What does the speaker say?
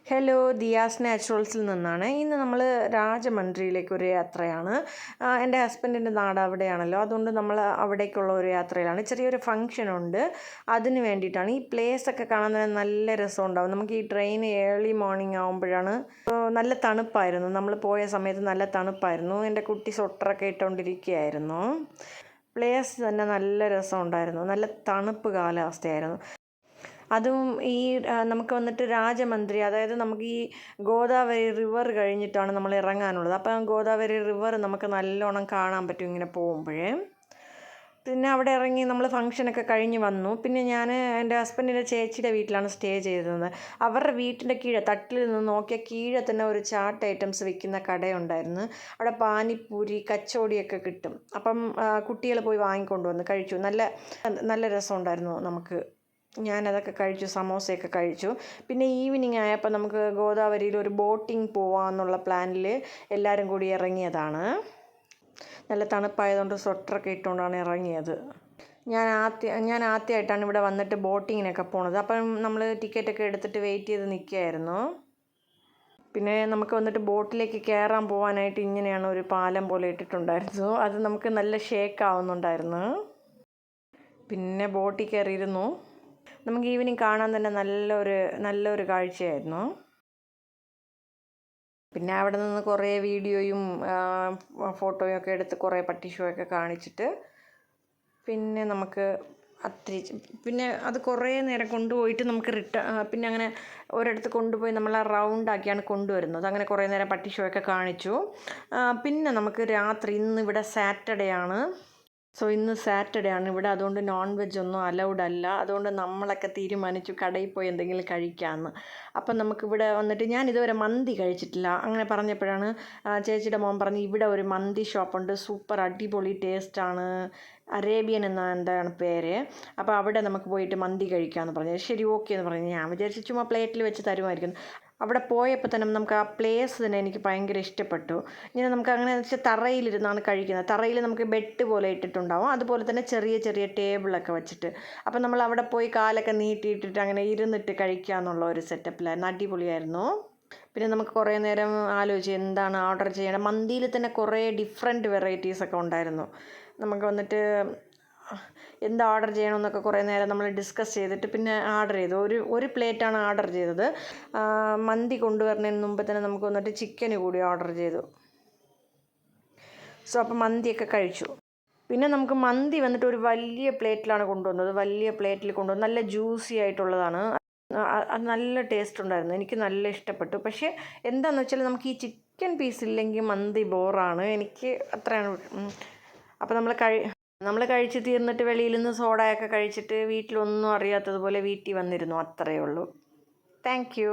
Hello, Diaz നാച്ചുറൽസിൽ നിന്നാണ്. ഇന്ന് നമ്മൾ രാജമന്ത്രിയിലേക്കൊരു യാത്രയാണ്. എൻ്റെ ഹസ്ബൻഡിൻ്റെ നാട് അവിടെയാണല്ലോ, അതുകൊണ്ട് നമ്മൾ അവിടേക്കുള്ള ഒരു യാത്രയിലാണ്. ചെറിയൊരു ഫംഗ്ഷനുണ്ട്, അതിന് വേണ്ടിയിട്ടാണ്. ഈ പ്ലേസൊക്കെ കാണാൻ നല്ല രസമുണ്ടാകും. നമുക്ക് ഈ ട്രെയിൻ ഏർലി മോർണിംഗ് ആകുമ്പോഴാണ്. നല്ല തണുപ്പായിരുന്നു, നമ്മൾ പോയ സമയത്ത് നല്ല തണുപ്പായിരുന്നു. എൻ്റെ കുട്ടി സ്വെറ്ററൊക്കെ ഇട്ടുകൊണ്ടിരിക്കുകയായിരുന്നു. പ്ലേസ് തന്നെ നല്ല രസമുണ്ടായിരുന്നു, നല്ല തണുപ്പ് കാലാവസ്ഥയായിരുന്നു. അതും ഈ നമുക്ക് വന്നിട്ട് രാജമന്ത്രി, അതായത് നമുക്ക് ഈ ഗോദാവരി റിവർ കഴിഞ്ഞിട്ടാണ് നമ്മൾ ഇറങ്ങാനുള്ളത്. അപ്പം ഗോദാവരി റിവർ നമുക്ക് നല്ലോണം കാണാൻ പറ്റും ഇങ്ങനെ പോകുമ്പോഴേ. പിന്നെ അവിടെ ഇറങ്ങി നമ്മൾ ഫംഗ്ഷനൊക്കെ കഴിഞ്ഞ് വന്നു. പിന്നെ ഞാൻ എൻ്റെ ഹസ്ബൻഡിൻ്റെ ചേച്ചിയുടെ വീട്ടിലാണ് സ്റ്റേ ചെയ്തിരുന്നത്. അവരുടെ വീട്ടിൻ്റെ കീഴെ തട്ടിൽ നിന്ന് നോക്കിയാൽ കീഴെ തന്നെ ഒരു ചാട്ട് ഐറ്റംസ് വിൽക്കുന്ന കടയുണ്ടായിരുന്നു. അവിടെ പാനിപ്പൂരി കച്ചോടിയൊക്കെ കിട്ടും. അപ്പം കുട്ടികൾ പോയി വാങ്ങിക്കൊണ്ട് വന്ന് കഴിച്ചു. നല്ല നല്ല രസമുണ്ടായിരുന്നു. ഞാനതൊക്കെ കഴിച്ചു, സമോസയൊക്കെ കഴിച്ചു. പിന്നെ ഈവനിങ് ആയപ്പോൾ നമുക്ക് ഗോദാവരിയിൽ ഒരു ബോട്ടിങ് പോവാമെന്നുള്ള പ്ലാനിൽ എല്ലാവരും കൂടി ഇറങ്ങിയതാണ്. നല്ല തണുപ്പായതുകൊണ്ട് സ്വെറ്ററൊക്കെ ഇട്ടുകൊണ്ടാണ് ഇറങ്ങിയത്. ഞാൻ ആദ്യമായിട്ടാണ് ഇവിടെ വന്നിട്ട് ബോട്ടിങ്ങിനൊക്കെ പോണത്. അപ്പം നമ്മൾ ടിക്കറ്റൊക്കെ എടുത്തിട്ട് വെയിറ്റ് ചെയ്ത് നിൽക്കുകയായിരുന്നു. പിന്നെ നമുക്ക് വന്നിട്ട് ബോട്ടിലേക്ക് കയറാൻ പോകാനായിട്ട് ഇങ്ങനെയാണ് ഒരു പാലം പോലെ ഇട്ടിട്ടുണ്ടായിരുന്നു. അത് നമുക്ക് നല്ല ഷേക്ക് ആവുന്നുണ്ടായിരുന്നു. പിന്നെ ബോട്ടിൽ കയറിയിരുന്നു. നമുക്ക് ഈവനിങ് കാണാൻ തന്നെ നല്ലൊരു കാഴ്ചയായിരുന്നു. പിന്നെ അവിടെ നിന്ന് കുറേ വീഡിയോയും ഫോട്ടോയും ഒക്കെ എടുത്ത് കുറേ പട്ടി ഷോ ഒക്കെ കാണിച്ചിട്ട് പിന്നെ നമുക്ക് പിന്നെ അത് കുറേ നേരം കൊണ്ടുപോയിട്ട് നമുക്ക് പിന്നെ അങ്ങനെ ഒരിടത്ത് കൊണ്ടുപോയി നമ്മൾ റൗണ്ടാക്കിയാണ് കൊണ്ടുവരുന്നത്. അങ്ങനെ കുറേ നേരം പട്ടി ഷോ ഒക്കെ കാണിച്ചു. പിന്നെ നമുക്ക് രാത്രി, ഇന്നിവിടെ സാറ്റർഡേ ആണ്. ഇന്ന് സാറ്റർഡേ ആണ് ഇവിടെ, അതുകൊണ്ട് നോൺ വെജ് ഒന്നും അലൗഡ് അല്ല. അതുകൊണ്ട് നമ്മളൊക്കെ തീരുമാനിച്ചു കടയിൽ പോയി എന്തെങ്കിലും കഴിക്കാമെന്ന്. അപ്പം നമുക്കിവിടെ വന്നിട്ട്, ഞാൻ ഇതുവരെ മന്തി കഴിച്ചിട്ടില്ല. അങ്ങനെ പറഞ്ഞപ്പോഴാണ് ചേച്ചിയുടെ മോൻ പറഞ്ഞ് ഇവിടെ ഒരു മന്തി ഷോപ്പുണ്ട്, സൂപ്പർ അടിപൊളി ടേസ്റ്റാണ്, അറേബ്യൻ എന്താണ് പേര്. അപ്പോൾ അവിടെ നമുക്ക് പോയിട്ട് മന്തി കഴിക്കാമെന്ന് പറഞ്ഞു. ശരി, ഓക്കെ എന്ന് പറഞ്ഞു. ഞാൻ വിചാരിച്ചു ചുമ്മാ പ്ലേറ്റിൽ വെച്ച് തരുമായിരിക്കും. അവിടെ പോയപ്പോൾ തന്നെ നമുക്ക് ആ പ്ലേസ് തന്നെ എനിക്ക് ഭയങ്കര ഇഷ്ടപ്പെട്ടു. ഇങ്ങനെ നമുക്ക് അങ്ങനെ വെച്ചാൽ തറയിലിരുന്നാണ് കഴിക്കുന്നത്. തറയിൽ നമുക്ക് ബെഡ് പോലെ ഇട്ടിട്ടുണ്ടാവും, അതുപോലെ തന്നെ ചെറിയ ചെറിയ ടേബിളൊക്കെ വെച്ചിട്ട്. അപ്പം നമ്മൾ അവിടെ പോയി കാലൊക്കെ നീട്ടിയിട്ടിട്ട് അങ്ങനെ ഇരുന്നിട്ട് കഴിക്കുക എന്നുള്ള ഒരു സെറ്റപ്പിലായിരുന്നു. അടിപൊളിയായിരുന്നു. പിന്നെ നമുക്ക് കുറേ നേരം ആലോചിച്ച് എന്താണ് ഓർഡർ ചെയ്യേണ്ടത്. മന്തിയിൽ തന്നെ കുറേ ഡിഫറെൻറ്റ് വെറൈറ്റീസൊക്കെ ഉണ്ടായിരുന്നു. നമുക്ക് വന്നിട്ട് എന്ത് ഓർഡർ ചെയ്യണമെന്നൊക്കെ കുറേ നേരം നമ്മൾ ഡിസ്കസ് ചെയ്തിട്ട് പിന്നെ ഓർഡർ ചെയ്തു. ഒരു പ്ലേറ്റാണ് ഓർഡർ ചെയ്തത്. മന്തി കൊണ്ടുവരുന്നതിന് മുമ്പ് തന്നെ നമുക്ക് വന്നിട്ട് ചിക്കന് കൂടി ഓർഡർ ചെയ്തു. അപ്പം മന്തിയൊക്കെ കഴിച്ചു. പിന്നെ നമുക്ക് മന്തി വന്നിട്ട് ഒരു വലിയ പ്ലേറ്റിലാണ് കൊണ്ടുവന്നത്. വലിയ പ്ലേറ്റിൽ കൊണ്ടുവന്ന് നല്ല ജ്യൂസി ആയിട്ടുള്ളതാണ്. അത് നല്ല ടേസ്റ്റ് ഉണ്ടായിരുന്നു, എനിക്ക് നല്ല ഇഷ്ടപ്പെട്ടു. പക്ഷേ എന്താണെന്ന് വെച്ചാൽ നമുക്ക് ഈ ചിക്കൻ പീസ് ഇല്ലെങ്കിൽ മന്തി ബോറാണ്, എനിക്ക് അത്രയാണ്. അപ്പോൾ നമ്മൾ കഴിച്ച് തീർന്നിട്ട് വെളിയിൽ നിന്ന് സോഡയൊക്കെ കഴിച്ചിട്ട് വീട്ടിലൊന്നും അറിയാത്തതുപോലെ വീട്ടിൽ വന്നിരുന്നു. അത്രയേ ഉള്ളൂ. Thank you.